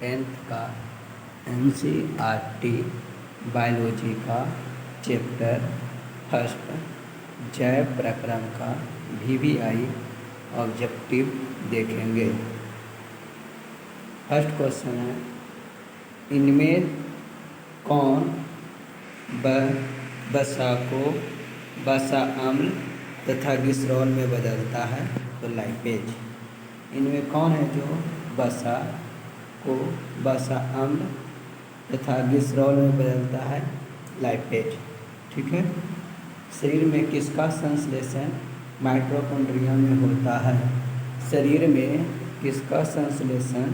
10th का NCERT biology का chapter first जैव प्रक्रम का VVI ऑब्जेक्टिव देखेंगे। फर्स्ट क्वेश्चन है, इनमें कौन वसा को वसा अम्ल तथा ग्लिसरॉल में बदलता है? तो लाइपेज। इनमें कौन है जो वसा को वसा अम्ल तथा ग्लिसरॉल में बदलता है? लाइपेज। ठीक है। शरीर में किसका संश्लेषण माइटोकॉन्ड्रिया में होता है? शरीर में किसका संश्लेषण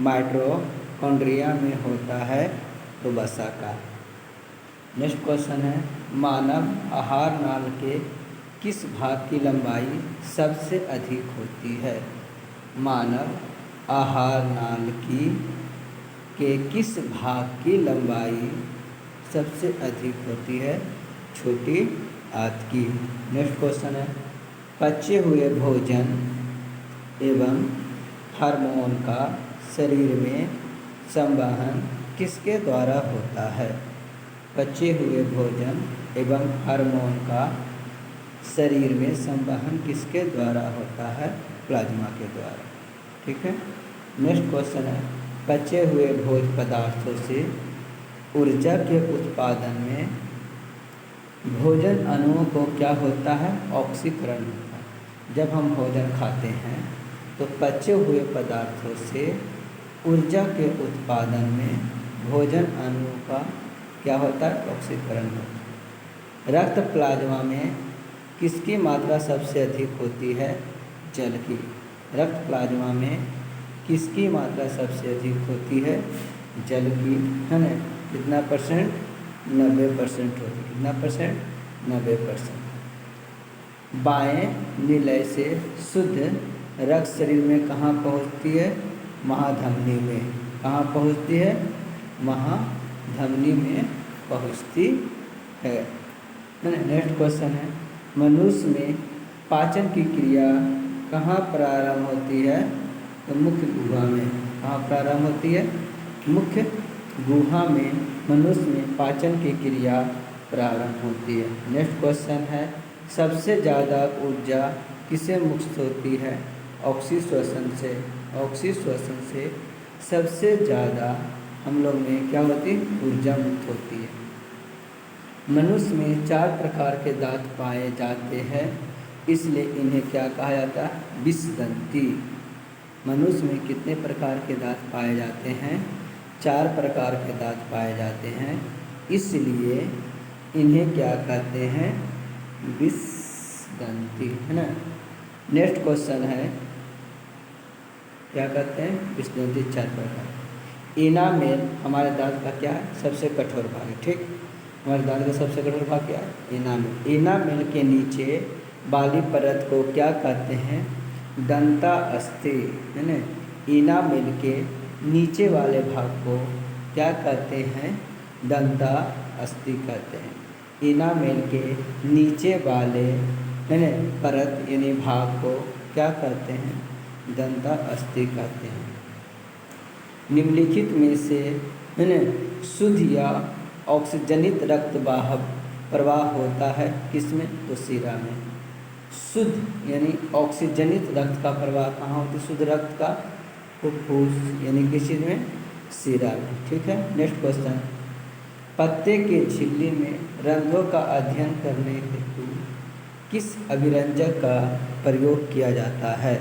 माइटोकॉन्ड्रिया में होता है? तो वसा का। नेक्स्ट क्वेश्चन है, मानव आहार नाल के किस भाग की लंबाई सबसे अधिक होती है? मानव आहार नाल के किस भाग की लंबाई सबसे अधिक होती है? छोटी आंत की। नेक्स्ट क्वेश्चन है, पचे हुए भोजन एवं हार्मोन का शरीर में संवहन किसके द्वारा होता है? पचे हुए भोजन एवं हार्मोन का शरीर में संवहन किसके द्वारा होता है? प्लाज्मा के द्वारा। ठीक है। नेक्स्ट क्वेश्चन है, पचे हुए भोज्य पदार्थों से ऊर्जा के उत्पादन में भोजन अणुओं को क्या होता है? ऑक्सीकरण होता है। जब हम भोजन खाते हैं तो पचे हुए पदार्थों से ऊर्जा के उत्पादन में भोजन अणुओं का क्या होता है? ऑक्सीकरण होता है। रक्त प्लाज्मा में किसकी मात्रा सबसे अधिक होती है? जल की। रक्त प्लाज्मा में किसकी मात्रा सबसे अधिक होती है? जल की, है ना। कितना परसेंट? 90% होती है। कितना परसेंट? 90%। बाएं निलय से शुद्ध रक्त शरीर में कहाँ पहुँचती है? महाधमनी में। कहाँ पहुँचती है? महाधमनी में पहुँचती है। नेक्स्ट क्वेश्चन है, मनुष्य में पाचन की क्रिया कहाँ प्रारंभ होती है? तो मुख्य गुहा में। कहाँ प्रारंभ होती है? मुख्य गुहा में मनुष्य में पाचन की क्रिया प्रारंभ होती है। नेक्स्ट क्वेश्चन है, सबसे ज़्यादा ऊर्जा किसे मुक्त होती है? ऑक्सीश्वसन से। ऑक्सीश्वसन से सबसे ज़्यादा हम लोग में क्या होती है? ऊर्जा मुक्त होती है। मनुष्य में 4 प्रकार के दांत पाए जाते हैं, इसलिए इन्हें क्या कहा जाता है? विषदंती। मनुष्य में कितने प्रकार के दांत पाए जाते हैं? 4 प्रकार के दांत पाए जाते हैं, इसलिए इन्हें क्या कहते हैं? विषदंती, है ना। नेक्स्ट क्वेश्चन है, क्या कहते हैं? विषदंती 4 प्रकार। इनामेल हमारे दांत का क्या है? सबसे कठोर भाग है। ठीक। हमारे दांत का सबसे कठोर भाग क्या है? इनामेल। इनामेल के नीचे वाली परत को क्या कहते हैं? दंतास्थि, है ना। इनामेल के नीचे वाले भाग को क्या कहते हैं? दंतास्थि कहते हैं। इनामेल के नीचे वाले, है ना, परत यानी भाग को क्या कहते हैं? दंतास्थि कहते हैं। निम्नलिखित में से, है ना, शुद्ध या ऑक्सीजनित रक्त प्रवाह होता है किसमें? तो शिरा में। शुद्ध यानी ऑक्सीजनित रक्त का प्रवाह कहाँ होता है? शुद्ध रक्त का फुफ्फुस यानी किस चीज़ में? शिरा में। ठीक है। नेक्स्ट क्वेश्चन, पत्ते के झिल्ली में रंध्रों का अध्ययन करने हेतु किस अभिरंजक का प्रयोग किया जाता है?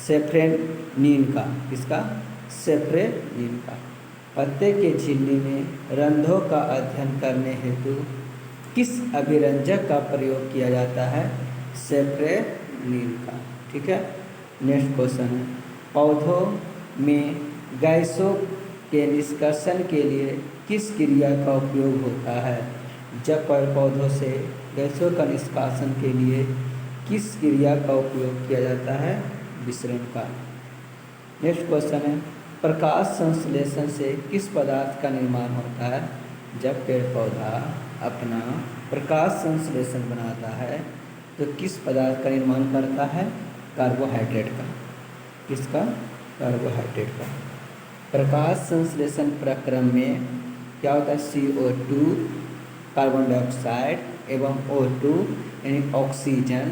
सेफ्रेनिन का। किसका? सेफ्रेनिन का। पत्ते के झिल्ली में रंध्रों का अध्ययन करने हेतु किस अभिरंजक का प्रयोग किया जाता है? सेफ्रेनिन का। ठीक है। नेक्स्ट क्वेश्चन है, पौधों में गैसों के निष्कर्षण के लिए किस क्रिया का उपयोग होता है? जब पेड़ पौधों से गैसों का निष्कासन के लिए किस क्रिया का उपयोग किया जाता है? विसरण का। नेक्स्ट क्वेश्चन है, प्रकाश संश्लेषण से किस पदार्थ का निर्माण होता है? जब पेड़ पौधा अपना प्रकाश संश्लेषण बनाता है तो किस पदार्थ का निर्माण करता है? कार्बोहाइड्रेट का। किसका? कार्बोहाइड्रेट का। प्रकाश संश्लेषण प्रक्रम में क्या होता है, CO2 कार्बन डाइऑक्साइड एवं O2 यानी ऑक्सीजन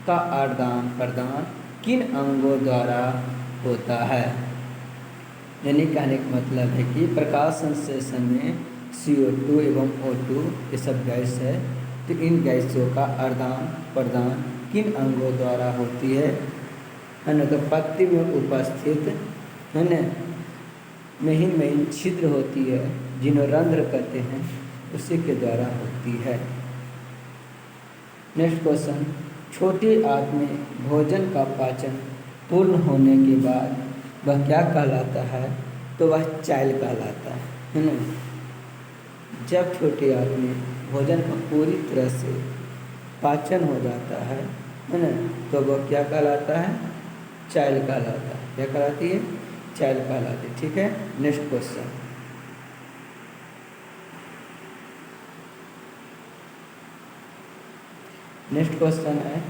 का आदान प्रदान किन अंगों द्वारा होता है। यानी कहने का मतलब है कि प्रकाश संश्लेषण में CO2 एवं O2 ये सब गैस है, तो इन गैसों का आदान प्रदान किन अंगों द्वारा होती है ना। तो पत्ती में उपस्थित है ना महीन महीन छिद्र होती है जिन्हें रंध्र कहते हैं, उसी के द्वारा होती है। नेक्स्ट क्वेश्चन, छोटी आंत में भोजन का पाचन पूर्ण होने के बाद वह क्या कहलाता है, तो वह चाइल कहलाता है ना। जब छोटी आंत में भोजन का पूरी तरह से पाचन हो जाता है ना, तो वह क्या कहलाता है, चाइल कहलाता है। क्या कहलाती है, चाइल कहलाती है। ठीक है। नेक्स्ट क्वेश्चन, नेक्स्ट क्वेश्चन है,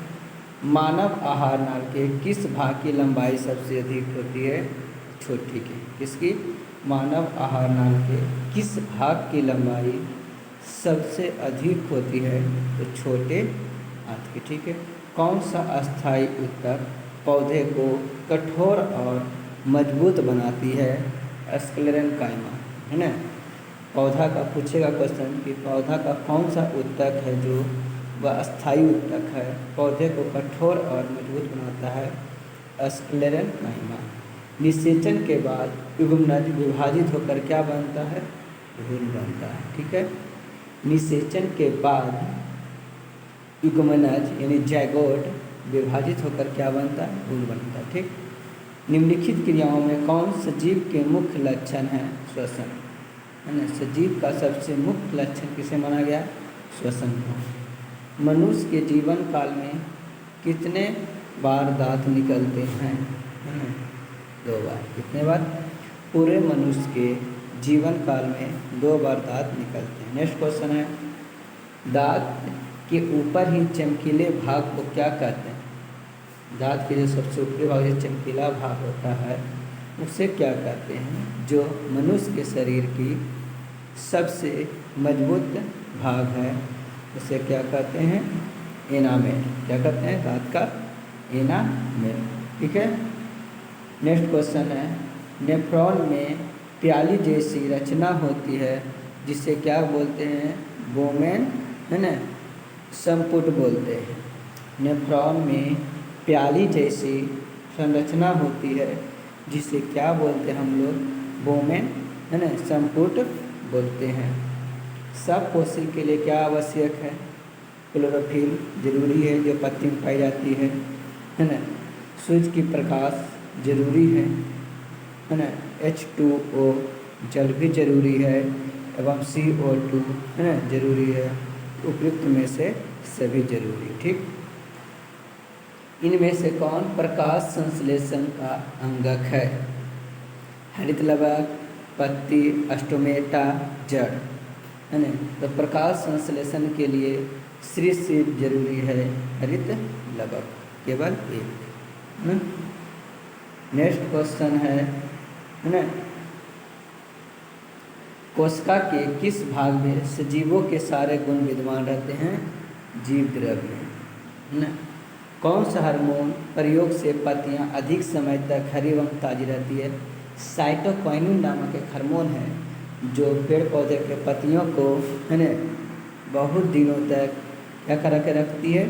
मानव आहार नाल के किस भाग की लंबाई सबसे अधिक होती है, छोटी की। किसकी, मानव आहार नाल के किस भाग की लंबाई सबसे अधिक होती है, तो छोटे आंत की। ठीक है। कौन सा अस्थायी ऊतक पौधे को कठोर और मजबूत बनाती है, स्क्लेरेंकाइमा है ना। पौधा का पूछेगा क्वेश्चन कि पौधा का कौन सा ऊतक है जो वह अस्थायी ऊतक है, पौधे को कठोर और मजबूत बनाता है, स्क्लेरेंकाइमा। निषेचन के बाद युग्मनज विभाजित होकर क्या बनता है, भ्रूण बनता है। ठीक है। निषेचन के बाद युग्मनज यानी जैगोट विभाजित होकर क्या बनता है, भ्रूण बनता है। ठीक। निम्नलिखित क्रियाओं में कौन सजीव के मुख्य लक्षण है, श्वसन है ना। सजीव का सबसे मुख्य लक्षण किसे माना गया, श्वसन को। मनुष्य के जीवन काल में कितने बार दांत निकलते हैं, है ना, 2 बार। कितने बार, पूरे मनुष्य के जीवन काल में 2 बार दांत निकलते हैं। नेक्स्ट क्वेश्चन है, दांत के ऊपर ही चमकीले भाग को क्या कहते हैं। दांत के जो सबसे ऊपरी भाग जो चमकीला भाग होता है उसे क्या कहते हैं, जो मनुष्य के शरीर की सबसे मजबूत भाग है उसे क्या कहते हैं, एनामेल। क्या कहते हैं, दांत का एनामेल। ठीक है। नेक्स्ट क्वेश्चन है, नेफ्रॉन में प्याली जैसी रचना होती है जिसे क्या बोलते हैं, वोमेन है ना, संपुट बोलते हैं। नेफ्रॉन में प्याली जैसी संरचना होती है जिसे क्या बोलते हैं हम लोग, वोमेन है ना, संपुट बोलते हैं। सब कोशिल के लिए क्या आवश्यक है, क्लोरोफिल जरूरी है जो पत्ती में पाई जाती है ना। सूर्य की प्रकाश जरूरी है ना। H2O जल भी जरूरी है एवं CO2 है ना जरूरी है। उपयुक्त में से सभी जरूरी। ठीक। इनमें से कौन प्रकाश संश्लेषण का अंगक है, हरित लवक, पत्ती, स्टोमेटा, जड़ है ना। तो प्रकाश संश्लेषण के लिए श्रीसीड जरूरी है, हरित लवक केवल एक। नेक्स्ट क्वेश्चन है ना, कोशिका के किस भाग में सजीवों के सारे गुण विद्यमान रहते हैं, जीव द्रव्य है ना। कौन सा हार्मोन प्रयोग से पत्तियां अधिक समय तक हरी एवं ताजी रहती है, साइटोकाइनिन नामक एक हार्मोन है जो पेड़ पौधे के पत्तियों को है ना बहुत दिनों तक क्या करा के रखती है,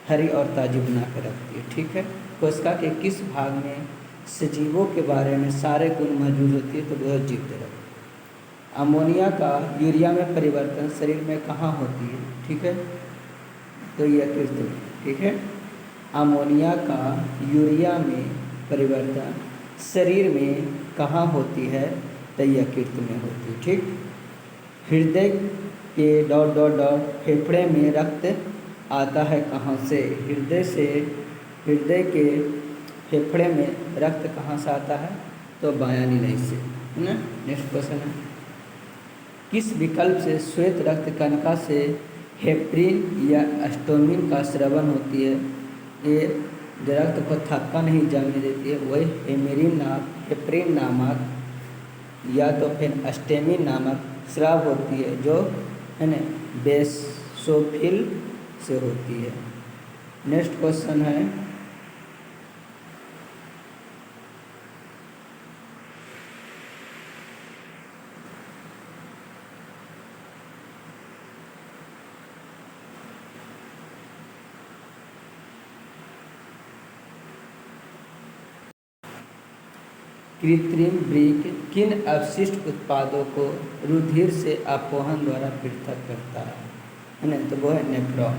हरी और ताजी बना के रखती है। ठीक है। कोशिका के किस भाग में सजीवों के बारे में सारे गुण मौजूद होती है, तो वह जीव द्रव्य। अमोनिया का यूरिया में परिवर्तन शरीर में कहाँ होती है, ठीक है, तो यह कृत्रिम। ठीक है। अमोनिया का यूरिया में परिवर्तन शरीर में कहाँ होती है, तो यकृत में होती है। ठीक। हृदय के डॉट डॉट डॉट फेफड़े में रक्त आता है कहाँ से, हृदय के फेफड़े में रक्त कहाँ से आता है, तो बायां नीलय से है ना। नेक्स्ट क्वेश्चन है, किस विकल्प से श्वेत रक्त कणिका से हेपरिन या एस्टोमिन का स्रवण होती है, ये रक्त को थक्का नहीं जमने देती है, वही हेपरिन नामक या तो फिर अस्टेमिन नामक स्राव होती है जो है ना बेसोफिल से होती है। नेक्स्ट क्वेश्चन है कृत्रिम वृक्क किन अवशिष्ट उत्पादों को रुधिर से अपोहन द्वारा पृथक करता है ना, तो वो है नेफ्रॉन।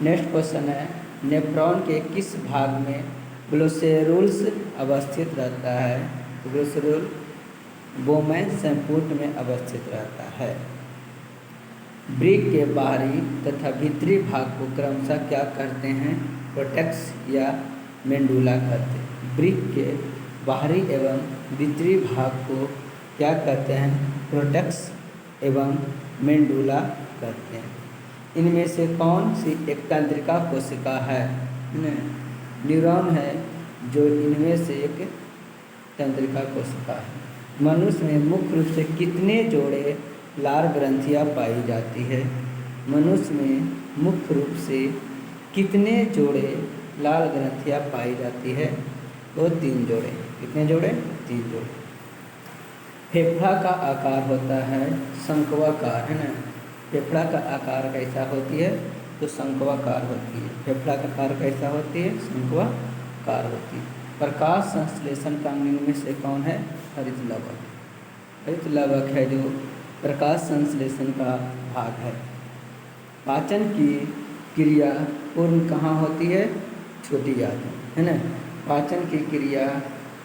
नेक्स्ट क्वेश्चन है नेफ्रॉन के किस भाग में ग्लोसेरुल्स अवस्थित रहता है, तो ग्लोसेरुल बोमैन संपुट में अवस्थित रहता है। वृक्क के बाहरी तथा भीतरी भाग को क्रमशः क्या करते हैं, कोर्टेक्स या मेंडुला कहते हैं। वृक्क के बाहरी एवं भीतरी भाग को क्या कहते हैं, कोर्टेक्स एवं मेंडुला कहते हैं। इनमें से कौन सी एक तंत्रिका कोशिका है, न्यूरॉन है जो इनमें से एक तंत्रिका कोशिका है। मनुष्य में मुख्य रूप से कितने जोड़े लार ग्रंथियाँ पाई जाती है, मनुष्य में मुख्य रूप से कितने जोड़े लाल ग्रंथियाँ पाई जाती है, तो 3 जोड़े। कितने जोड़े, 3 जोड़े। फेफड़ा का आकार होता है शंक्वाकार, है ना। फेफड़ा का आकार कैसा होती है, तो शंक्वाकार होती है। फेफड़ा का आकार कैसा होती है, शंक्वाकार होती है। प्रकाश संश्लेषण का अंग में से कौन है, हरित लवक। हरित लवक है जो प्रकाश संश्लेषण का भाग है। पाचन की क्रिया पूर्ण कहाँ होती है, छोटी आंत, है ना। पाचन की क्रिया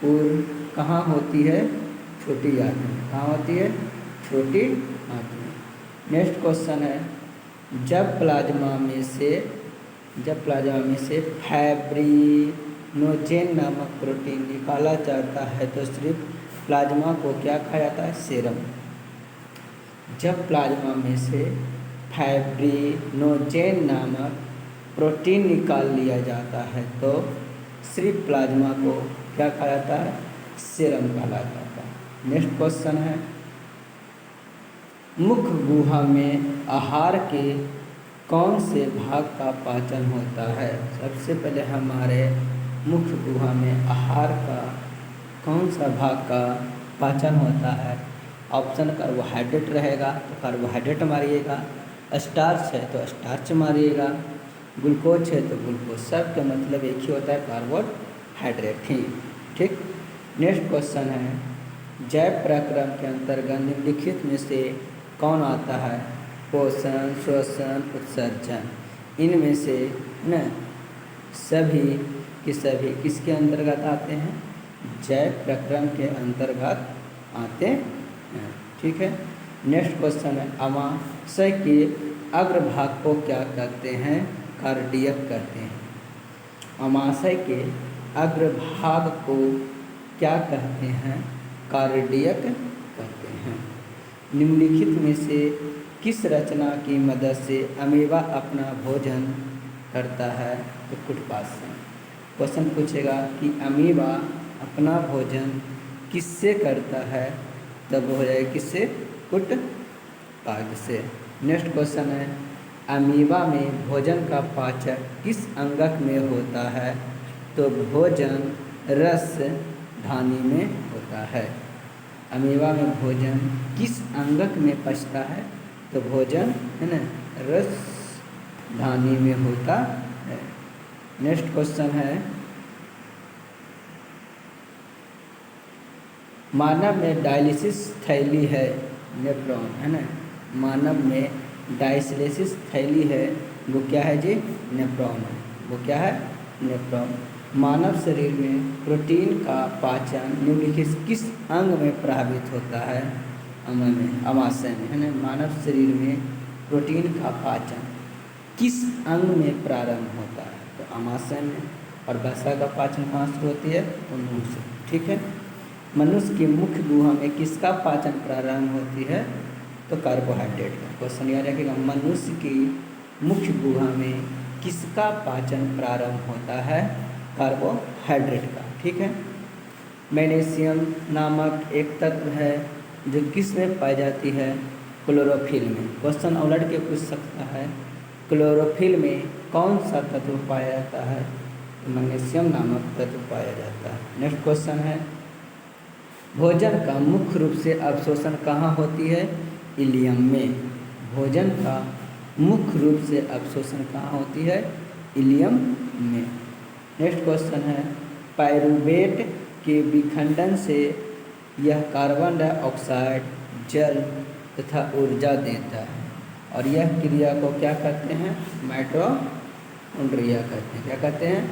पूर्ण कहाँ होती है, छोटी आंत में। कहाँ होती है, छोटी आंत में। नेक्स्ट क्वेश्चन है जब प्लाज्मा में से फाइब्रिनोजेन नामक प्रोटीन निकाला जाता है तो सिर्फ प्लाज्मा को क्या कहा जाता है, सेरम। जब प्लाज्मा में से फाइब्रिनोजेन नामक प्रोटीन निकाल लिया जाता है तो सिर्फ प्लाज्मा को क्या कहा जाता है, सेरम कहा जाता है। नेक्स्ट क्वेश्चन है मुख गुहा में आहार के कौन से भाग का पाचन होता है। सबसे पहले हमारे मुख गुहा में आहार का कौन सा भाग का पाचन होता है। ऑप्शन कार्बोहाइड्रेट रहेगा तो कार्बोहाइड्रेट मारिएगा, स्टार्च है तो स्टार्च मारिएगा, ग्लूकोज है तो ग्लूकोज। सब का मतलब एक ही होता है, कार्बोहाइड्रेट ही। ठीक। नेक्स्ट क्वेश्चन है जैव प्रक्रम के अंतर्गत निम्नलिखित में से कौन आता है, पोषण, श्वसन, उत्सर्जन। इनमें से न सभी के सभी किसके अंतर्गत आते हैं, जैव प्रक्रम के अंतर्गत आते हैं। ठीक है। नेक्स्ट क्वेश्चन है अमाशय के अग्रभाग को क्या कहते हैं, कार्डियक कहते हैं। अमाशय के अग्रभाग को क्या कहते हैं, कार्डियक कहते हैं। निम्नलिखित में से किस रचना की मदद से अमीबा अपना भोजन करता है, तो कुटपाशन। क्वेश्चन पूछेगा कि अमीबा अपना भोजन किससे करता है, तब हो जाएगा किससे, कुटपाद से। नेक्स्ट क्वेश्चन है अमीबा में भोजन का पाचन किस अंगक में होता है, तो भोजन रस धानी में होता है। अमीबा में भोजन किस अंगक में पचता है, तो भोजन है ना रस धानी में होता है। नेक्स्ट क्वेश्चन है मानव में डायलिसिस थैली है, नेफ्रॉन, है ना। मानव में डायलिसिस थैली है, वो क्या है जी, नेफ्रॉन है। वो क्या है, नेफ्रॉन। मानव शरीर में प्रोटीन का पाचन निम्नलिखित किस अंग में प्रभावित होता है, अमाशय में, है ना। मानव शरीर में प्रोटीन का पाचन किस अंग में प्रारंभ होता है, तो अमाशय में। और वसा का पाचन कहाँ से होती है, मुंह से। ठीक है। मनुष्य की मुख्य गुहा में किसका पाचन प्रारंभ होती है, तो कार्बोहाइड्रेट का। क्वेश्चन याद रखिएगा मनुष्य की मुख्य गुहा में किसका पाचन प्रारंभ होता है, कार्बोहाइड्रेट का। ठीक है। मैग्नीशियम नामक एक तत्व है जो किस में पाई जाती है? क्लोरोफिल में। क्वेश्चन उलट के पूछ सकता है, क्लोरोफिल में कौन सा तत्व पाया जाता है? मैग्नीशियम नामक तत्व पाया जाता है। नेक्स्ट क्वेश्चन है, भोजन का मुख्य रूप से अवशोषण कहाँ होती है? इलियम में। भोजन का मुख्य रूप से अवशोषण कहाँ होती है? इलियम में। नेक्स्ट क्वेश्चन है, पाइरूवेट के विखंडन से यह कार्बन डाइऑक्साइड, जल तथा ऊर्जा देता है और यह क्रिया को क्या कहते हैं? माइटोकॉन्ड्रिया कहते हैं। क्या कहते हैं?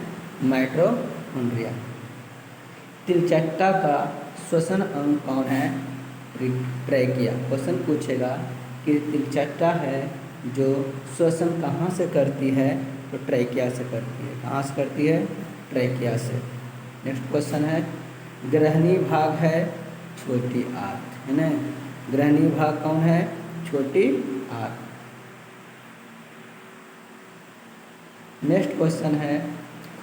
माइटोकॉन्ड्रिया। तिलचट्टा का श्वसन अंग कौन है? ट्रैकिया। क्वेश्चन पूछेगा कि तिलचट्टा है जो श्वसन कहाँ से करती है? तो ट्रैकिया से करती है। कहाँ से करती है? ट्रैकिया से। नेक्स्ट क्वेश्चन है, ग्रहणी भाग है छोटी आंत, है ना? ग्रहणी भाग कौन है? छोटी आंत। नेक्स्ट क्वेश्चन है,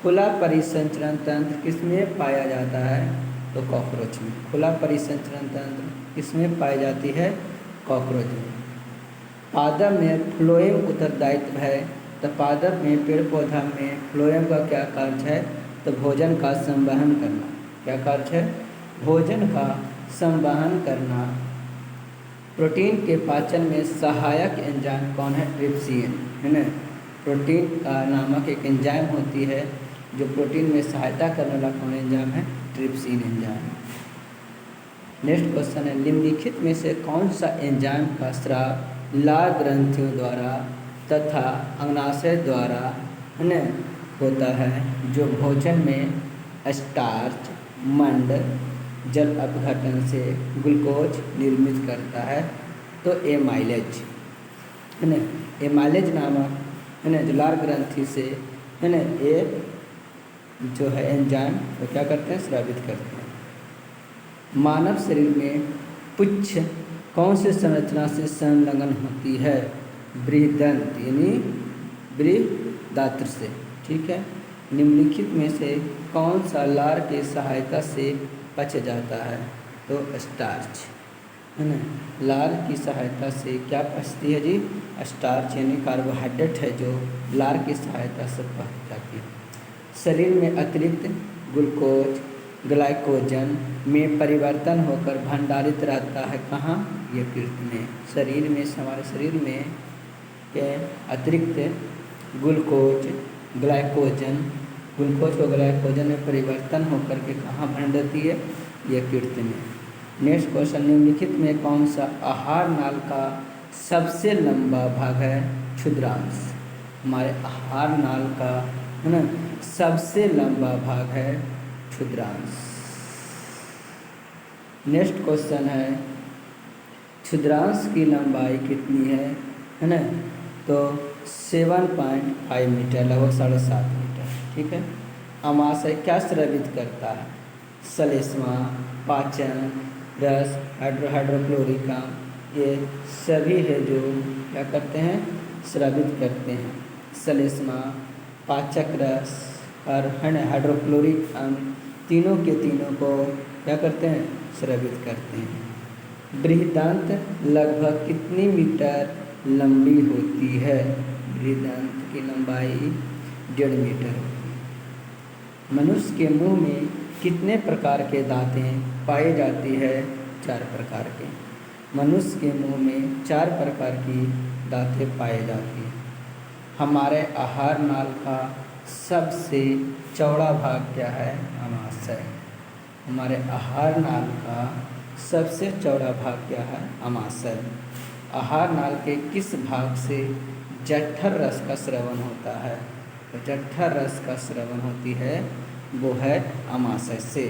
खुला परिसंचरण तंत्र किसमें पाया जाता है? तो कॉकरोच में। खुला परिसंचरण तंत्र किसमें पाई जाती है? कॉकरोच में। पादप में फ्लोएम उत्तरदायित्व है, तो पादप में, पेड़ पौधा में फ्लोएम का क्या कार्य है? तो भोजन का संवहन करना। क्या कार्य है? भोजन का संवहन करना। प्रोटीन के पाचन में सहायक एंजाइम कौन है? ट्रिप्सिन, है ना? प्रोटीन का नामक एक एंजाइम होती है जो प्रोटीन में सहायता करने वाला कौन एंजाइम है? Trypsin enzyme. नेक्स्ट क्वेश्चन है, निम्नलिखित में से कौन सा एंजाइम का स्राव लार ग्रंथियों द्वारा तथा अग्नाशय द्वारा, है ना, होता है, जो भोजन में स्टार्च, मंड, जल अपघटन से ग्लूकोज निर्मित करता है? तो एमाइलेज, है ना? एमाइलेज नामक, है ना, जो लार ग्रंथि से, है ना, ये जो है एंजाइम वो क्या करते हैं? स्रावित करते हैं। मानव शरीर में पुच्छ कौन से संरचना से संलग्न होती है? बृहदंत यानी बृहदात्र से। ठीक है। निम्नलिखित में से कौन सा लार की सहायता से पच जाता है? तो स्टार्च, है ना? लार की सहायता से क्या पचती है जी? स्टार्च यानी कार्बोहाइड्रेट है जो लार की सहायता से पच जाती है। शरीर में अतिरिक्त ग्लूकोज ग्लाइकोजन में परिवर्तन होकर भंडारित रहता है कहाँ? यकृत में। शरीर में, हमारे शरीर में के अतिरिक्त ग्लूकोज व ग्लाइकोजन में परिवर्तन होकर के कहाँ भंडारती है? यकृत में। नेक्स्ट क्वेश्चन, निम्नलिखित में कौन सा आहार नाल का सबसे लंबा भाग है? क्षुद्रांश। हमारे आहार नाल का, है ना, सबसे लंबा भाग है क्षुद्रांश। नेक्स्ट क्वेश्चन है, क्षुद्रांश की लंबाई कितनी है ना? तो 7.5 मीटर, लगभग 7.5 मीटर। ठीक है। अमाशय क्या स्रावित करता है? श्लेष्मा, पाचन, रस, हाइड्रोक्लोरिक अम्ल, ये सभी है जो क्या करते हैं? स्रावित करते हैं। श्लेष्मा, पाचक रस और हाइड्रोक्लोरिक अम्ल तीनों के तीनों को क्या करते हैं? स्रावित करते हैं। बृहदांत लगभग कितनी मीटर लंबी होती है? बृहदांत की लंबाई 1.5 मीटर होती है। मनुष्य के मुंह में कितने प्रकार के दांतें पाई जाती है? 4 प्रकार के। मनुष्य के मुंह में 4 प्रकार की दांतें पाई जाती हैं। हमारे आहार नाल का सबसे चौड़ा भाग क्या है? अमाशय। हमारे आहार नाल का सबसे चौड़ा भाग क्या है? अमाशय। आहार नाल के किस भाग से जठर रस का स्रवण होता है? तो जठर रस का स्रवण होती है वो है अमाशय से।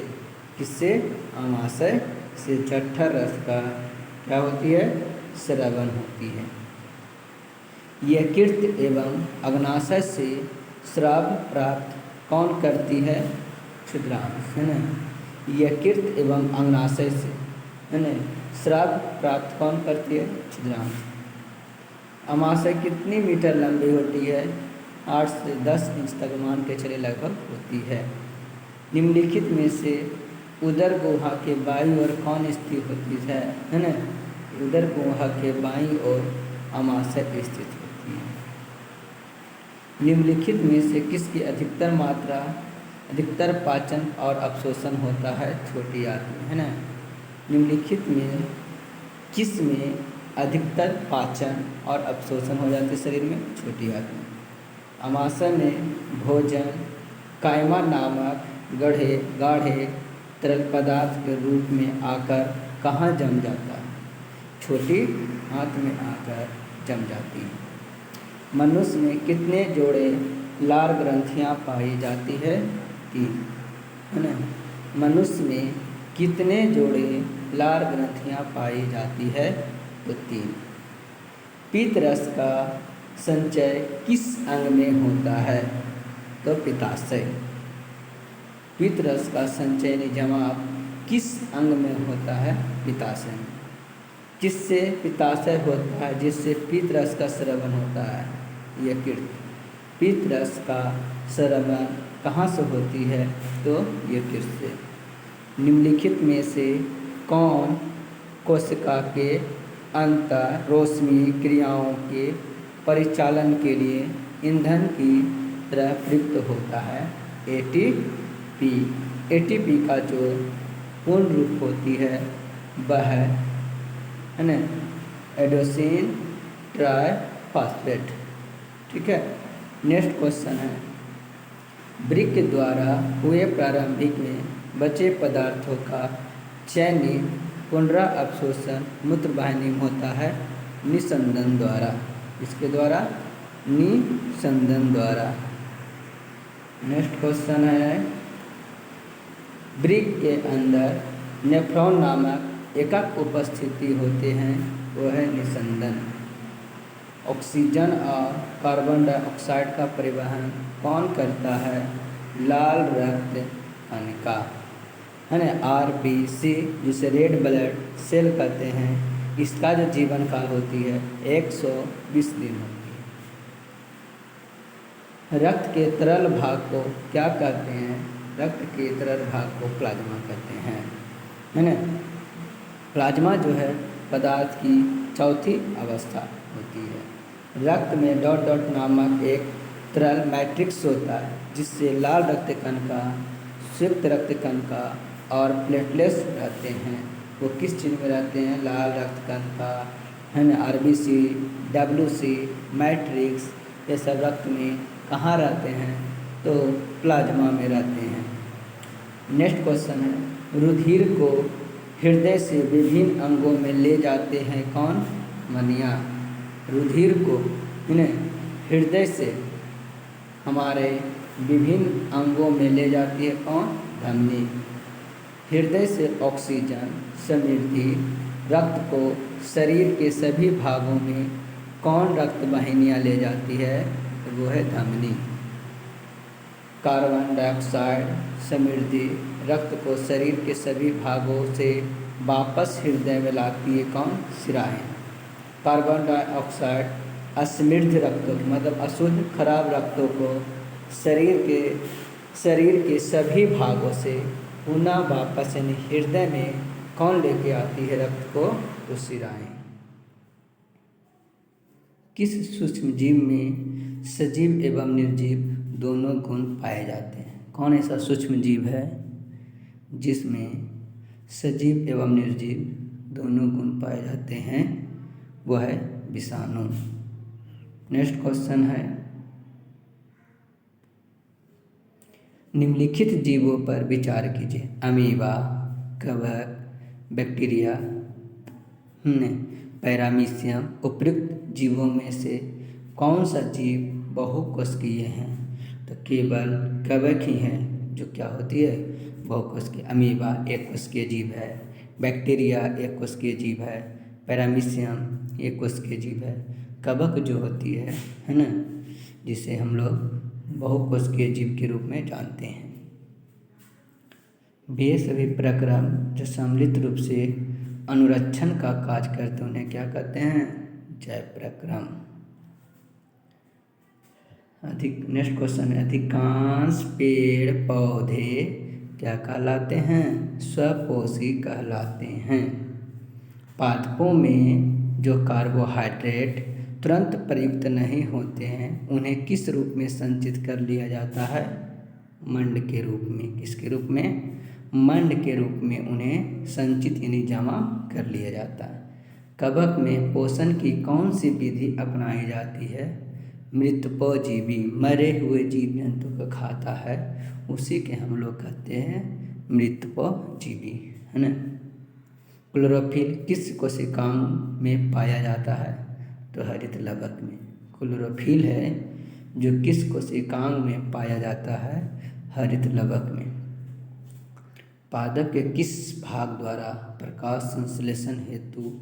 किससे? अमाशय से जठर रस का क्या होती है? स्रवण होती है। यकृत एवं अग्नाशय से स्राव प्राप्त कौन करती है? क्षुद्रांश, है ना? यकृत एवं अग्नाशय से, है ना, स्राव प्राप्त कौन करती है? क्षुद्रांश। अमाशय कितनी मीटर लंबी होती है? 8 से 10 इंच तक मान के चले लगभग होती है। निम्नलिखित में से उदर गुहा के बाईं ओर कौन स्थित होती है ना। उदर गुहा के बाईं ओर अमाशय स्थित होती है। निम्नलिखित में से किसकी अधिकतर मात्रा, अधिकतर पाचन और अवशोषण होता है, छोटी आंत में, है ना। निम्नलिखित में किस में अधिकतर पाचन और अवशोषण हो जाते हैं शरीर में, छोटी आंत में। अमाशय में भोजन कायमा नामक गाढ़े तरल पदार्थ के रूप में आकर कहाँ जम जाता है, छोटी आंत में आकर जम जाती है। मनुष्य में कितने जोड़े लार ग्रंथियाँ पाई जाती है, 3, है ना। मनुष्य में कितने जोड़े लार ग्रंथियाँ पाई जाती है, तो 3। पीत रस का संचय किस अंग में होता है, तो पित्ताशय। पीत रस का संचय जमाव किस अंग में होता है, पित्ताशय में। जिससे पित्ताशय होता है, जिससे पीत रस का स्रवन होता है, यकृत। पीत रस का स्रवन कहाँ से होती है, तो यकृत से। निम्नलिखित में से कौन कोशिका के अंतःरोष्मीय क्रियाओं के परिचालन के लिए ईंधन की तरह प्रयुक्त होता है, एटीपी। एटीपी का जो पूर्ण रूप होती है वह है ना एडेनोसिन ट्राइफॉस्फेट। ठीक है। नेक्स्ट क्वेश्चन है, वृक्क द्वारा हुए प्रारंभिक में बचे पदार्थों का चयनित पुनराअवशोषण मूत्रवाहिनी में होता है, निस्संदन द्वारा। इसके द्वारा, निस्संदन द्वारा। नेक्स्ट क्वेश्चन है, वृक्क के अंदर नेफ्रॉन नामक एकक उपस्थिति होते हैं, वो है निस्संदन। ऑक्सीजन और कार्बन डाइऑक्साइड का परिवहन कौन करता है, लाल रक्त कणिका, है ना, आरबीसी, जिसे रेड ब्लड सेल कहते हैं। इसका जो जीवन काल होती है 120 दिन होती है। रक्त के तरल भाग को क्या कहते हैं, रक्त के तरल भाग को प्लाज्मा कहते हैं, है ना। प्लाज्मा जो है पदार्थ की चौथी अवस्था होती है। रक्त में डॉट डॉट नामक एक तरल मैट्रिक्स होता है, जिससे लाल रक्त कणिका, श्वेत रक्त कणिका और प्लेटलेट्स रहते हैं। वो किस चीज़ में रहते हैं, लाल रक्त कणिका, है ना, आरबीसी, डब्ल्यूसी, मैट्रिक्स, ये सब रक्त में कहाँ रहते हैं, तो प्लाज्मा में रहते हैं। नेक्स्ट क्वेश्चन है, रुधिर को हृदय से विभिन्न अंगों में ले जाते हैं कौन, मनिया। रुधिर को हृदय से हमारे विभिन्न अंगों में ले जाती है कौन, धमनी। हृदय से ऑक्सीजन समृद्धि रक्त को शरीर के सभी भागों में कौन रक्त वाहिनियाँ ले जाती है, तो वो है धमनी। कार्बन डाइऑक्साइड समृद्धि रक्त को शरीर के सभी भागों से वापस हृदय में लाती है कौन, शिराएँ। कार्बन डाइऑक्साइड असमृद्ध रक्तों मतलब अशुद्ध खराब रक्तों को शरीर के सभी भागों से पुनः वापस यानी हृदय में कौन लेके आती है रक्त को, तो शिराएँ। किस सूक्ष्म जीव में सजीव एवं निर्जीव दोनों गुण पाए जाते हैं, कौन ऐसा सूक्ष्म जीव है जिसमें सजीव एवं निर्जीव दोनों गुण पाए जाते हैं, वह है विषाणु। नेक्स्ट क्वेश्चन है, निम्नलिखित जीवों पर विचार कीजिए, अमीबा, कवक, बैक्टीरिया, पैरामीशियम। उपयुक्त जीवों में से कौन सा जीव बहुकोशिकीय हैं, तो केवल कवक ही है जो क्या होती है, बहुकोशिकीय। अमीबा एक कोशिकीय जीव है, बैक्टीरिया एक कोशिकीय जीव है, पैरामीशियम एक कोशिकीय जीव है। कवक जो होती है ना, जिसे हम लोग बहुकोशिकीय जीव के रूप में जानते हैं। वे सभी प्रक्रम जो सम्मिलित रूप से अनुरक्षण का कार्य करते हैं उन्हें क्या कहते हैं, जैव प्रक्रम। नेक्स्ट क्वेश्चन है, अधिकांश पेड़ पौधे क्या कहलाते हैं? स्वपोषी कहलाते हैं। पादपों में जो कार्बोहाइड्रेट तुरंत प्रयुक्त नहीं होते हैं उन्हें किस रूप में संचित कर लिया जाता है? मंड के रूप में। किसके रूप में? मंड के रूप में उन्हें संचित यानी जमा कर लिया जाता है। कवक में पोषण की कौन सी विधि अपनाई जाती है? मृतपोजीवी, मरे हुए जीव जंतु को खाता है, उसी के हम लोग कहते हैं मृतपोजीवी, है ना। क्लोरोफिल किस कोशिकाओं में पाया जाता है? तो हरित लवक में। क्लोरोफिल है जो किस कोशिकाओं में पाया जाता है? हरित लवक में। पादप के किस भाग द्वारा प्रकाश संश्लेषण हेतु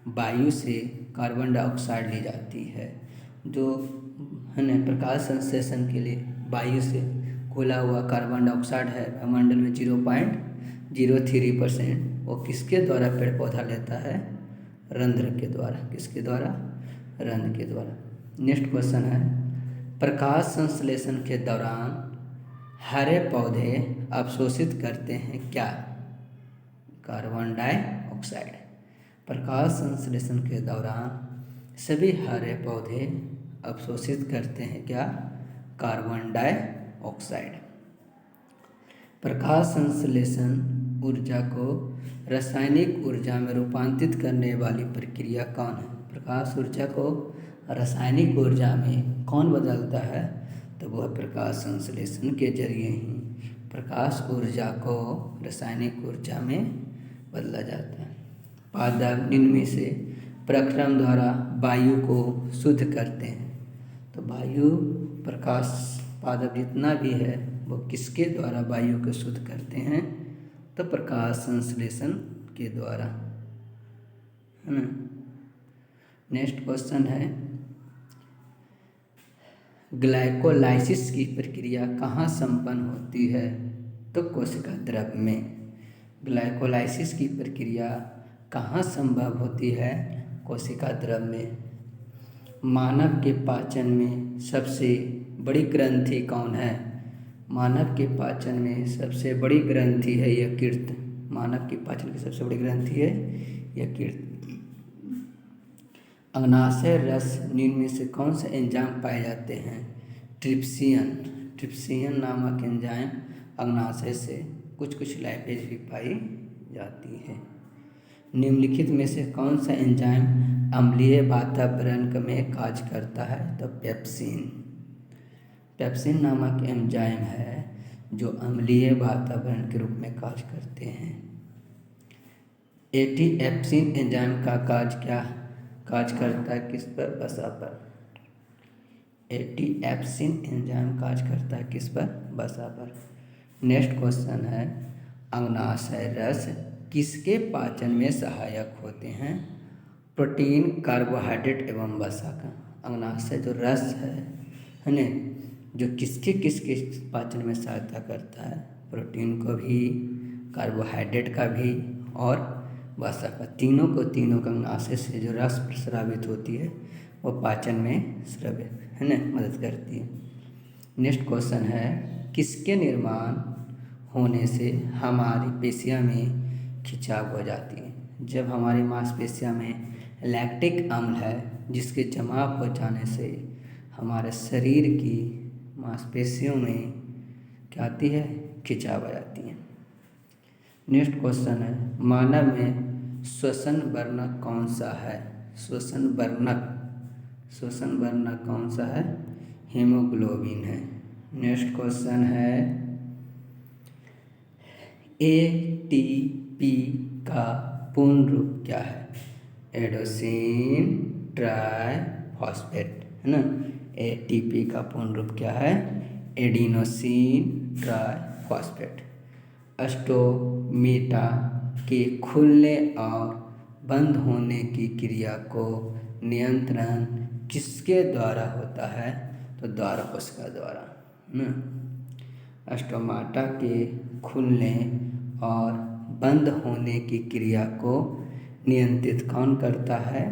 वायु से कार्बन डाइऑक्साइड ली जाती है? जो है ना प्रकाश संश्लेषण के लिए वायु से खोला हुआ कार्बन डाइऑक्साइड है वायुमंडल में 0.03%, वो किसके द्वारा पेड़ पौधा लेता है? रंध्र के द्वारा। किसके द्वारा? रंध्र के द्वारा। नेक्स्ट क्वेश्चन है, प्रकाश संश्लेषण के दौरान हरे पौधे अवशोषित करते हैं क्या? Carbon dioxide. प्रकाश संश्लेषण के दौरान सभी हरे पौधे अवशोषित करते हैं क्या? Carbon dioxide. प्रकाश संश्लेषण ऊर्जा को रासायनिक ऊर्जा में रूपांतरित करने वाली प्रक्रिया कौन है? प्रकाश ऊर्जा को रासायनिक ऊर्जा में कौन बदलता है? तो वह प्रकाश संश्लेषण के जरिए ही प्रकाश ऊर्जा को रासायनिक ऊर्जा में बदला जाता है। पादप निम्न से प्रक्रम द्वारा वायु को शुद्ध करते हैं। तो वायु प्रकाश पादप जितना भी है वो किसके द्वारा वायु को शुद्ध करते हैं? तो प्रकाश संश्लेषण के द्वारा, है ना। नेक्स्ट क्वेश्चन है, ग्लाइकोलाइसिस की प्रक्रिया कहाँ संपन्न होती है? तो कोशिका द्रव्य में। ग्लाइकोलाइसिस की प्रक्रिया कहाँ संभव होती है? कोशिका द्रव्य में। मानव के पाचन में सबसे बड़ी ग्रंथि कौन है? मानव के पाचन में सबसे बड़ी ग्रंथि है यकृत। मानव के पाचन की सबसे बड़ी ग्रंथि है यकृत। अग्नाशय रस निम्न में से कौन से एंजाइम पाए जाते हैं? ट्रिप्सियन नामक एंजाइम अग्नाशय से कुछ लाइपेज भी पाई जाती है। निम्नलिखित में से कौन सा एंजाइम अम्लीय वातावरण में कार्य करता है? तो पेप्सिन नामक एंजाइम है जो अम्लीय वातावरण के रूप में कार्य करते हैं। एटीएप्सिन एंजाइम का कार्य करता है किस पर? वसा पर। एटीएप्सिन एंजाइम कार्य करता है किस पर? वसा पर। नेक्स्ट क्वेश्चन है, अग्नाशय रस किसके पाचन में सहायक होते हैं? प्रोटीन, कार्बोहाइड्रेट एवं वसा का। अग्नाशय जो रस है ना, जो किसके पाचन में सहायता करता है? प्रोटीन को भी, कार्बोहाइड्रेट का भी और वसा का। तीनों का अग्नाशय से जो रस स्रावित होती है वो पाचन में स्रावित, है ना, मदद करती है। नेक्स्ट क्वेश्चन है, किसके निर्माण होने से हमारी पेशियाँ में खिंचाव हो जाती है? जब हमारी मांसपेशियाँ में लैक्टिक अम्ल है जिसके जमा हो जाने से हमारे शरीर की मांसपेशियों में क्या आती है? खिंचाव आ जाती है। नेक्स्ट क्वेश्चन है, मानव में श्वसन वर्णक कौन सा है? श्वसन वर्णक कौन सा है? हीमोग्लोबिन है। नेक्स्ट क्वेश्चन है, एटीपी का पूर्ण रूप क्या है? एडेनोसिन ट्राइफॉस्फेट, है ना। एटीपी का पूर्ण रूप क्या है? Adenosine triphosphate. स्टोमेटा के खुलने और बंद होने की क्रिया को नियंत्रण किसके द्वारा होता है? तो द्वारकोशिका द्वारा, ना। स्टोमेटा के खुलने और बंद होने की क्रिया को नियंत्रित कौन करता है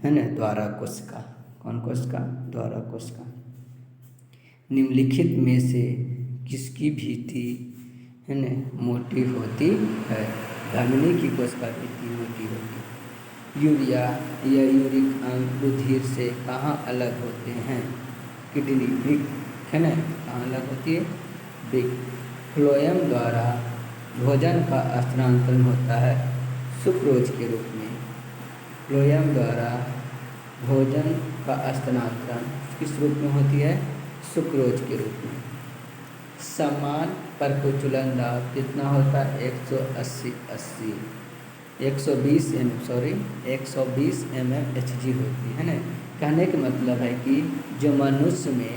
ना? द्वारकोशिका। कौन कोशिका? द्वारकोशिका। निम्नलिखित में से किसकी भित्ति है ना मोटी होती है। धमनी की कोशिका कितनी मोटी होती। यूरिया या यूरिक अम्ल रुधिर से कहाँ अलग होते हैं? किडनी वृक्क, है ना, कहाँ अलग होती है? वृक्क। फ्लोएम द्वारा भोजन का स्थानांतरण होता है सुक्रोज के रूप में। फ्लोएम द्वारा भोजन का स्थानांतरण किस रूप में होती है? सुक्रोज के रूप में। समान परकुचलन दाब कितना होता है? 120 mmHg होती है ना। कहने का मतलब है कि जो मनुष्य में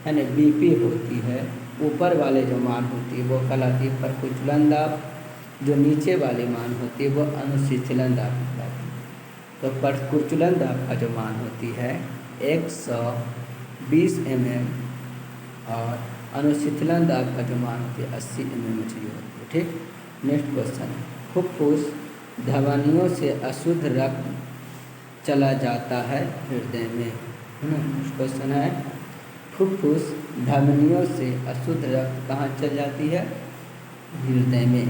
है ना बीपी होती है, ऊपर वाले जो मान होती है वो कहलाती है परकुचलन दाब, जो नीचे वाली मान होती है वो अनुशीतलन दाब कहलाती है। तो परकुचलन दाब का जो मान होती है 120 mm और अनुशीतलन दाब का जो मान होती है 80 mmHg होती है। ठीक। नेक्स्ट क्वेश्चन है, फुफ्फुस धमनियों से अशुद्ध रक्त चला जाता है हृदय में, है ना। नेक्स्ट क्वेश्चन है, फुफ्फुस धमनियों से अशुद्ध रक्त कहाँ चल जाती है? हृदय में।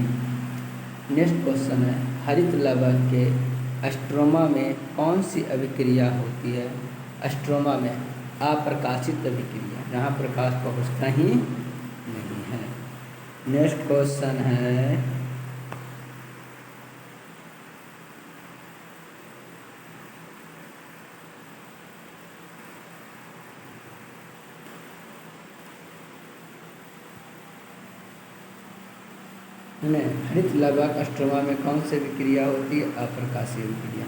नेक्स्ट क्वेश्चन है, हरित लवण के स्ट्रोमा में कौन सी अभिक्रिया होती है? स्ट्रोमा में अप्रकाशित अभिक्रिया, जहाँ प्रकाश पहुँचता ही नहीं है। नेक्स्ट क्वेश्चन है, हरित लवक स्ट्रोमा में कौन सी विक्रिया होती है? अप्रकाशीय विक्रिया।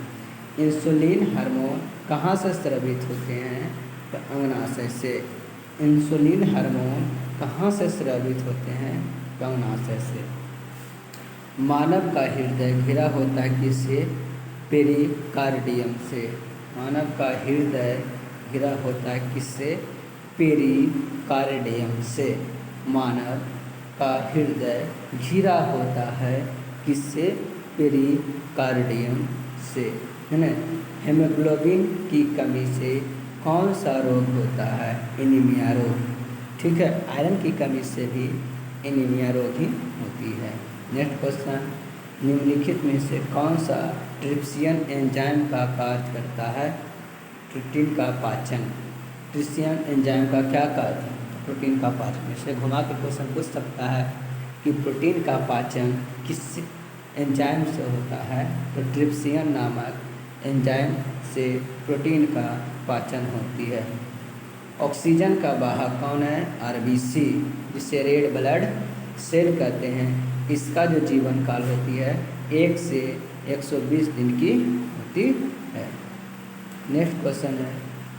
इंसुलिन हार्मोन कहाँ से स्रावित होते हैं? तो अंगनाशय से। इंसुलिन हार्मोन कहाँ से स्रावित होते हैं? तो अंगनाशय से। मानव का हृदय घिरा होता है किससे? पेरिकार्डियम से। मानव का हृदय घिरा होता है किससे? पेरिकार्डियम से। मानव का हृदय घिरा होता है किससे? पेरिकार्डियम से, है ना। हेमोग्लोबिन की कमी से कौन सा रोग होता है? एनीमिया रोग। ठीक है, आयरन की कमी से भी एनीमिया रोग ही होती है। नेक्स्ट क्वेश्चन, निम्नलिखित में से कौन सा ट्रिप्सियन एंजाइम का कार्य करता है? प्रोटीन का पाचन। ट्रिप्सियन एंजाइम का क्या कार्य है? प्रोटीन का पाचन। इसे घुमा के क्वेश्चन पूछ सकता है कि प्रोटीन का पाचन किस एंजाइम से होता है? तो ट्रिप्सियन नामक एंजाइम से प्रोटीन का पाचन होती है। ऑक्सीजन का वाहक कौन है? आरबीसी, जिसे रेड ब्लड सेल कहते हैं। इसका जो जीवन काल होती है 1 से 120 दिन की होती है। नेक्स्ट क्वेश्चन है,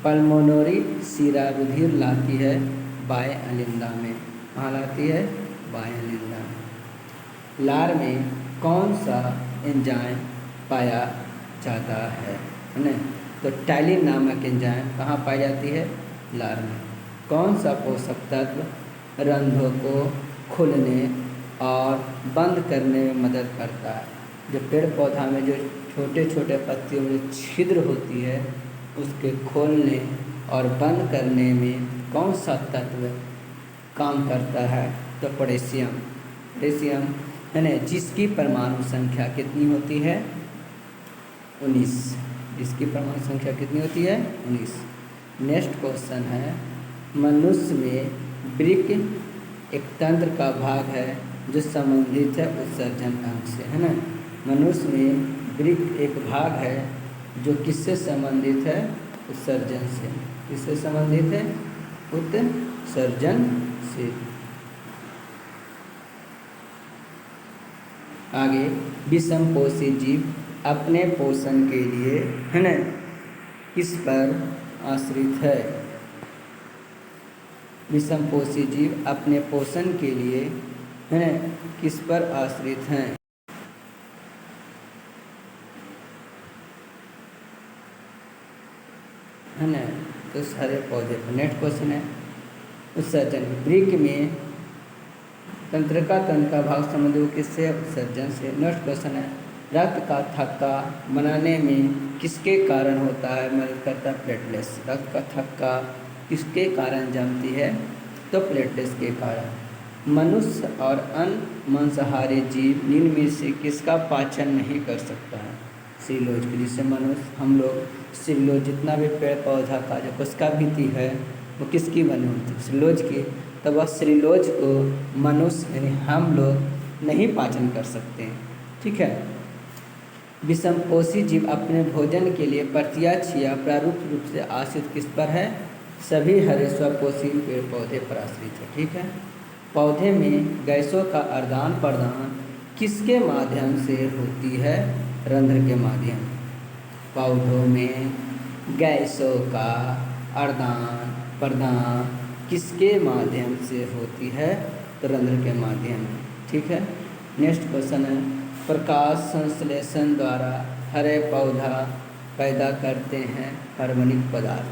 पल्मोनरी सीरा रुधिर लाती है बाएं अलिंदा में। कहाँ लाती है? बाएं अलिंदा में। लार में कौन सा एंजाइम पाया जाता है ना? तो टैलिन नामक एंजाइम कहाँ पाई जाती है? लार में। कौन सा पोषक तत्व रंध्रों को खोलने और बंद करने में मदद करता है? जो पेड़ पौधा में जो छोटे छोटे पत्तियों में छिद्र होती है उसके खोलने और बंद करने में कौन सा तत्व काम करता है? तो पोटेशियम। पोटेशियम, है ना, जिसकी परमाणु संख्या कितनी होती है? 19। जिसकी परमाणु संख्या कितनी होती है? 19। नेक्स्ट क्वेश्चन है, मनुष्य में वृक्क एक तंत्र का भाग है जो संबंधित है उत्सर्जन अंग से, है ना। मनुष्य में वृक्क एक भाग है जो किससे संबंधित है? उत्सर्जन से। किससे संबंधित है? उत्सर्जन से। आगे, विषमपोषी जीव अपने पोषण के लिए, है ना, किस पर आश्रित है? विषमपोषी जीव अपने पोषण के लिए, है ना, किस पर आश्रित हैं? है ना, तो सारे पौधे पर। नेक्स्ट क्वेश्चन है, उत्सर्जन। वृक्क में तंत्रिका तंत्र का भाग संबंधित किससे? उत्सर्जन से। नेक्स्ट क्वेश्चन है, रक्त का थक्का बनाने में किसके कारण होता है? मदद करता है प्लेटलेट्स। रक्त का थक्का किसके कारण जमती है? तो प्लेटलेट्स के कारण। मनुष्य और अन्य मांसाहारी जीव निम्न में से किसका पाचन नहीं कर सकता है? सिलोज की। जिससे मनुष्य, हम लोग सिलोज, जितना भी पेड़ पौधा का जो कोशिका भित्ति है वो किसकी बनी होती है? सिलोज की। तो वह सिलोज को मनुष्य यानी हम लोग नहीं पाचन कर सकते हैं। ठीक है। विषमपोषी जीव अपने भोजन के लिए प्रत्यक्ष या परोक्ष रूप से आश्रित किस पर है? सभी हरे स्वपोषी पेड़ पौधे पर आश्रित है। ठीक है। पौधे में गैसों का आदान प्रदान किसके माध्यम से होती है? रंध्र के माध्यम। पौधों में गैसों का आदान प्रदान किसके माध्यम से होती है? तो रंध्र के माध्यम। ठीक है। नेक्स्ट क्वेश्चन है, प्रकाश संश्लेषण द्वारा हरे पौधा पैदा करते हैं कार्बनिक पदार्थ।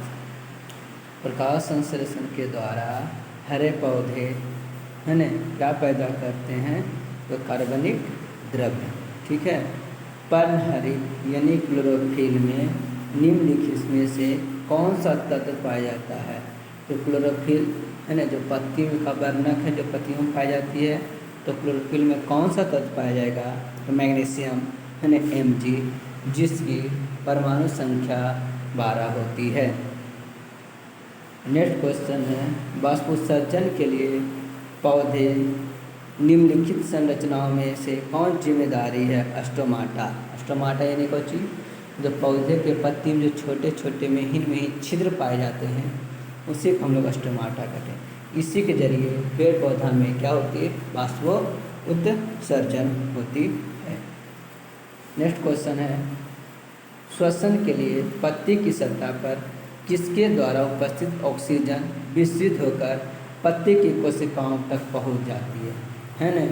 प्रकाश संश्लेषण के द्वारा हरे पौधे है ना क्या पैदा करते हैं? तो कार्बनिक द्रव्य। ठीक है। पर्णहरित यानी क्लोरोफिल में निम्नलिखित में से कौन सा तत्व पाया जाता है? तो क्लोरोफिल है ना, जो पत्ती का वर्णक है, जो पत्तियों में पाई जाती है, तो क्लोरोफिल में कौन सा तत्व पाया जाएगा? तो मैग्नीशियम है ना, Mg, जिसकी परमाणु संख्या 12 होती है। नेक्स्ट क्वेश्चन है, वाष्पोत्सर्जन के लिए पौधे निम्नलिखित संरचनाओं में से कौन जिम्मेदारी है? स्टोमाटा। स्टोमाटा यानी कोई चीज़ जो पौधे के पत्ती में जो छोटे छोटे महीन छिद्र पाए जाते हैं उसी को हम लोग स्टोमाटा कहते हैं। इसी के जरिए पेड़ पौधा में क्या होती है? वाष्पोत्सर्जन होती है। नेक्स्ट क्वेश्चन है, श्वसन के लिए पत्ती की सतह पर किसके द्वारा उपस्थित ऑक्सीजन विस्तृत होकर पत्ती की कोशिकाओं तक पहुंच जाती है ना?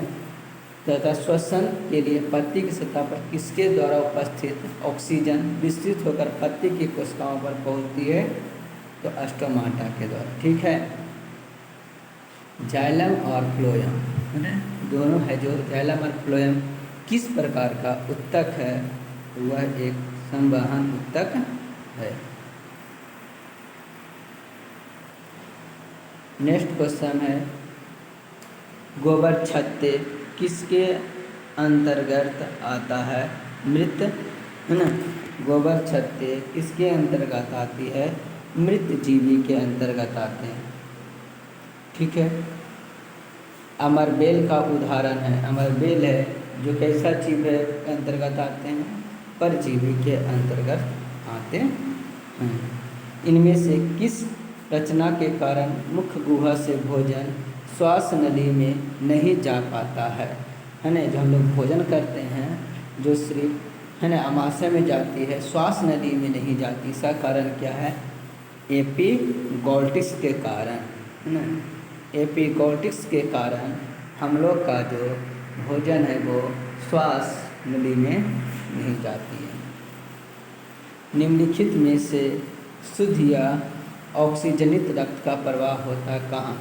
तथा श्वसन के लिए पत्ती की सतह पर किसके द्वारा उपस्थित ऑक्सीजन विस्तृत होकर पत्ती की कोशिकाओं पर पहुंचती है? तो स्टोमाटा के द्वारा। ठीक है। जाइलम और फ्लोएम है ना, दोनों है। जो जाइलम और फ्लोएम किस प्रकार का उत्तक है? वह एक संवहन उत्तक है। नेक्स्ट क्वेश्चन है, गोबर छत्ते किसके अंतर्गत आता है? मृत है ना, गोबर छत्ते किसके अंतर्गत आती है? मृत जीवी के अंतर्गत आते हैं। ठीक है। अमरबेल का उदाहरण है, अमरबेल है जो कैसा जीव है के अंतर्गत आते हैं? परजीवी के अंतर्गत आते हैं। इनमें से किस रचना के कारण मुख्य गुहा से भोजन श्वास नली में नहीं जा पाता है ना? जो हम लोग भोजन करते हैं जो सिर्फ है ना आमाशय में जाती है, श्वास नली में नहीं जाती, इसका कारण क्या है? एपिग्लॉटिस के कारण है ना। एपिग्लॉटिस के कारण हम लोग का जो भोजन है वो श्वास नली में नहीं जाती है। निम्नलिखित में से शुद्ध या ऑक्सीजनित रक्त का प्रवाह होता कहाँ?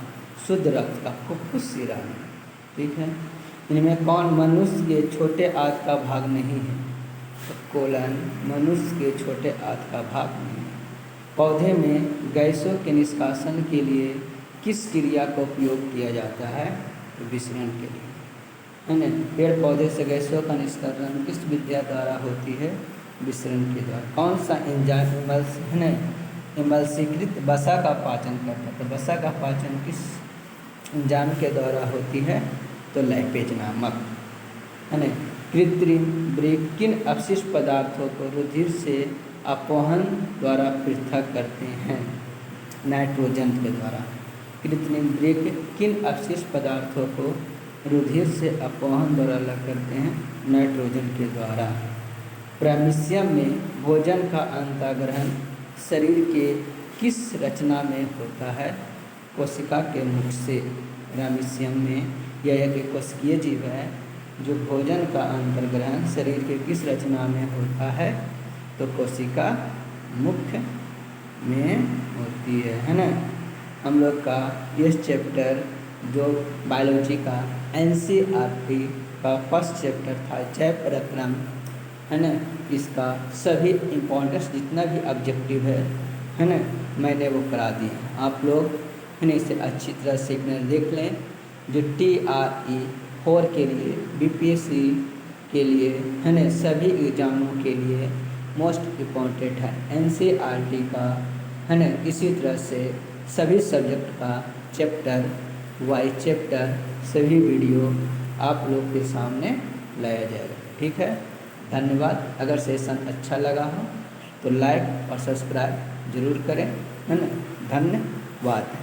शुद्ध रक्त का फुफ्फुस शिरा में। ठीक है। इनमें कौन मनुष्य के छोटे आंत का भाग नहीं है? तो कोलन मनुष्य के छोटे आंत का भाग नहीं है। पौधे में गैसों के निष्कासन के लिए किस क्रिया का उपयोग किया जाता है? तो विसरण के लिए है ना। पेड़ पौधे से गैसों का निष्कासन किस विद्या द्वारा होती है? विसरण के द्वारा। कौन सा एंजाइम है ना इमल्सीकृत वसा का पाचन करता है? तो वसा का पाचन किस एंजाइम के द्वारा होती है? तो लैपेज नामक है ना। कृत्रिम ब्रेक किन अपशिष्ट पदार्थों को रुधिर से अपवहन द्वारा पृथक करते हैं? नाइट्रोजन के द्वारा। कृत्रिम ब्रेक किन अपशिष्ट पदार्थों को रुधिर से अपवहन द्वारा अलग करते हैं? नाइट्रोजन के द्वारा। प्रामिशियम में भोजन का अंतःग्रहण शरीर के किस रचना में होता है? कोशिका के मुख से। प्रामिशियम में यह एक कोशिकीय जीव है जो भोजन का अंतर्ग्रहण शरीर के किस रचना में होता है? तो कोशिका मुख में होती है ना। हम लोग का ये चैप्टर जो बायोलॉजी का NCERT का फर्स्ट चैप्टर था जैव प्रक्रम है ना, इसका सभी इम्पोर्टेंस जितना भी ऑब्जेक्टिव है ना मैंने वो करा दिए। आप लोग है ना इसे अच्छी तरह से एक बार देख लें जो TRE 4 के लिए, BPSC के लिए है ना, सभी एग्जामों के लिए मोस्ट इम्पॉर्टेंट है। NCERT का है ना, इसी तरह से सभी सब्जेक्ट का चैप्टर वाइज चैप्टर सभी वीडियो आप लोग के सामने लाया जाएगा। ठीक है, धन्यवाद। अगर सेशन अच्छा लगा हो तो लाइक और सब्सक्राइब जरूर करें, है ना। धन्यवाद।